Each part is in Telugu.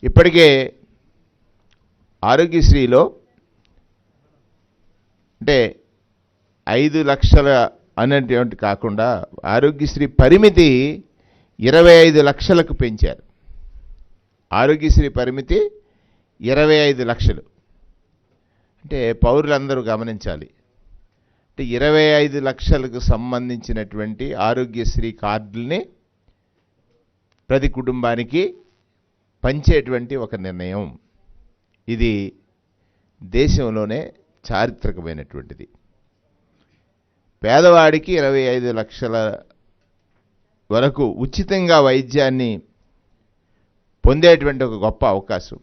ఇప్పటికే ఆరోగ్యశ్రీలో అంటే 5 లక్షల అనేటువంటి కాకుండా ఆరోగ్యశ్రీ పరిమితి 25 లక్షలకు పెంచారు. ఆరోగ్యశ్రీ పరిమితి 25 లక్షలు. అంటే పౌరులందరూ గమనించాలి. అంటే 25 లక్షలకు సంబంధించినటువంటి ఆరోగ్యశ్రీ కార్డుల్ని ప్రతి కుటుంబానికి పంచేటువంటి ఒక నిర్ణయం. ఇది దేశంలోనే చారిత్రకమైనటువంటిది. పేదవాడికి 25 లక్షల వరకు ఉచితంగా వైద్యాన్ని పొందేటువంటి ఒక గొప్ప అవకాశం.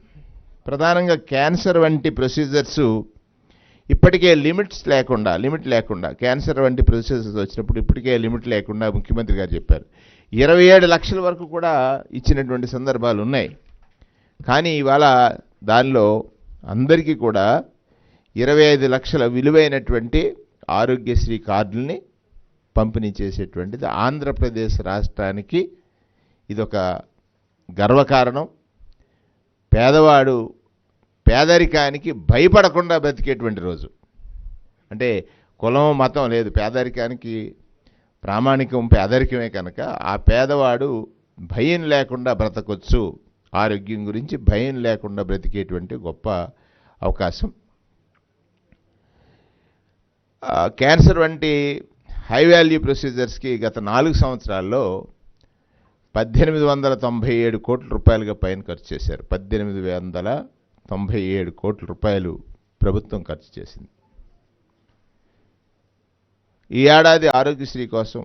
ప్రధానంగా క్యాన్సర్ వంటి ప్రొసీజర్స్ ఇప్పటికే లిమిట్ లేకుండా క్యాన్సర్ వంటి ప్రొసీజర్స్ వచ్చినప్పుడు ఇప్పటికే లిమిట్ లేకుండా ముఖ్యమంత్రి గారు చెప్పారు. 27 లక్షల వరకు కూడా ఇచ్చినటువంటి సందర్భాలు ఉన్నాయి. కానీ ఇవాళ దానిలో అందరికీ కూడా 25 లక్షల విలువైనటువంటి ఆరోగ్యశ్రీ కార్డుల్ని పంపిణీ చేసేటువంటిది ఆంధ్రప్రదేశ్ రాష్ట్రానికి ఇదొక గర్వకారణం. పేదవాడు పేదరికానికి భయపడకుండా బ్రతికేటువంటి రోజు. అంటే కులం మతం లేదు, పేదరికానికి ప్రామాణికం పేదరికమే కనుక ఆ పేదవాడు భయం లేకుండా బ్రతకొచ్చు. ఆరోగ్యం గురించి భయం లేకుండా బ్రతికేటువంటి గొప్ప అవకాశం. క్యాన్సర్ వంటి హై వాల్యూ ప్రొసీజర్స్కి గత 4 సంవత్సరాల్లో 1897 కోట్ల రూపాయలుగా పైన ఖర్చు చేశారు. 1897 కోట్ల రూపాయలు ప్రభుత్వం ఖర్చు చేసింది. ఈ ఏడాది ఆరోగ్యశ్రీ కోసం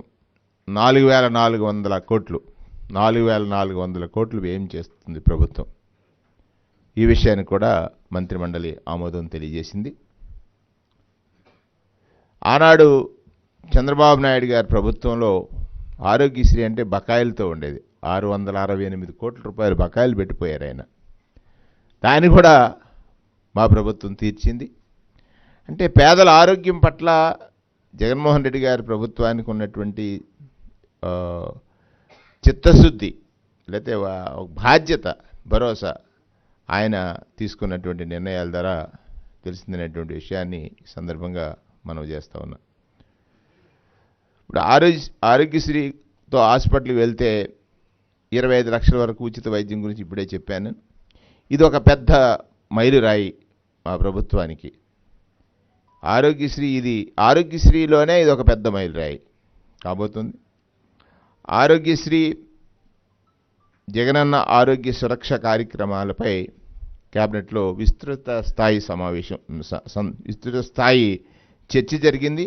4,400 కోట్లు వ్యయం చేస్తుంది ప్రభుత్వం. ఈ విషయాన్ని కూడా మంత్రిమండలి ఆమోదం తెలియజేసింది. ఆనాడు చంద్రబాబు నాయుడు గారి ప్రభుత్వంలో ఆరోగ్యశ్రీ అంటే బకాయిలతో ఉండేది. 668 కోట్ల రూపాయలు బకాయిలు పెట్టిపోయారు ఆయన. దాన్ని కూడా మా ప్రభుత్వం తీర్చింది. అంటే పేదల ఆరోగ్యం పట్ల జగన్మోహన్ రెడ్డి గారి ప్రభుత్వానికి ఉన్నటువంటి చిత్తశుద్ధి లేకపోతే బాధ్యత, భరోసా ఆయన తీసుకున్నటువంటి నిర్ణయాల ద్వారా తెలిసిందనేటువంటి విషయాన్ని ఈ సందర్భంగా మనం చేస్తూ ఉన్నాం. ఇప్పుడు ఆరోగ్యశ్రీతో హాస్పిటల్కి వెళ్తే 25 లక్షల వరకు ఉచిత వైద్యం గురించి ఇప్పుడే చెప్పాను. ఇది ఒక పెద్ద మైలురాయి మా ప్రభుత్వానికి. ఆరోగ్యశ్రీలోనే ఇది ఒక పెద్ద మైలురాయి కాబోతుంది. ఆరోగ్యశ్రీ జగనన్న ఆరోగ్య సురక్ష కార్యక్రమాలపై క్యాబినెట్లో విస్తృత స్థాయి చర్చ జరిగింది.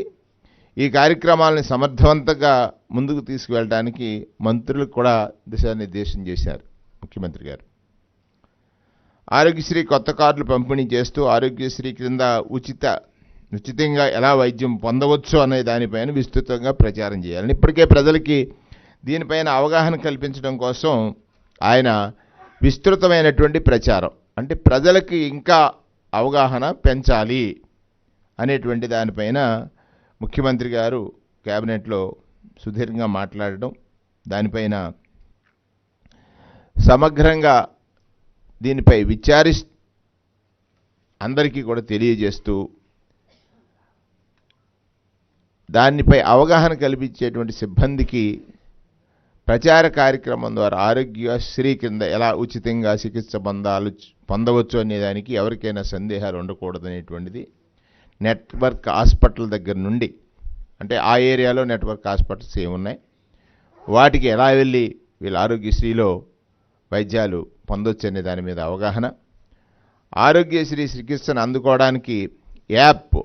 ఈ కార్యక్రమాలని సమర్థవంతంగా ముందుకు తీసుకువెళ్ళడానికి మంత్రులకు కూడా దిశానిర్దేశం చేశారు ముఖ్యమంత్రి గారు. ఆరోగ్యశ్రీ కొత్త కార్డులు పంపిణీ చేస్తూ ఆరోగ్యశ్రీ క్రింద ఉచితంగా ఎలా వైద్యం పొందవచ్చు అనే దానిపైన విస్తృతంగా ప్రచారం చేయాలని, ఇప్పటికే ప్రజలకి దీనిపైన అవగాహన కల్పించడం కోసం ఆయన విస్తృతమైనటువంటి ప్రచారం, అంటే ప్రజలకి ఇంకా అవగాహన పెంచాలి అనేటువంటి దానిపైన ముఖ్యమంత్రి గారు క్యాబినెట్లో సుదీర్ఘంగా మాట్లాడడం, దానిపైన సమగ్రంగా దీనిపై అందరికీ కూడా తెలియజేస్తూ దానిపై అవగాహన కల్పించేటువంటి సిబ్బందికి ప్రచార కార్యక్రమం ద్వారా ఆరోగ్యశ్రీ కింద ఎలా ఉచితంగా చికిత్స పొందవచ్చు అనే దానికి ఎవరికైనా సందేహాలు ఉండకూడదనేటువంటిది నెట్వర్క్ హాస్పిటల్ దగ్గర నుండి, అంటే ఆ ఏరియాలో నెట్వర్క్ హాస్పిటల్స్ ఏమున్నాయి, వాటికి ఎలా వెళ్ళి వీళ్ళు ఆరోగ్యశ్రీలో వైద్యాలు పొందొచ్చు అనే దాని మీద అవగాహన, ఆరోగ్యశ్రీ చికిత్సను అందుకోవడానికి యాప్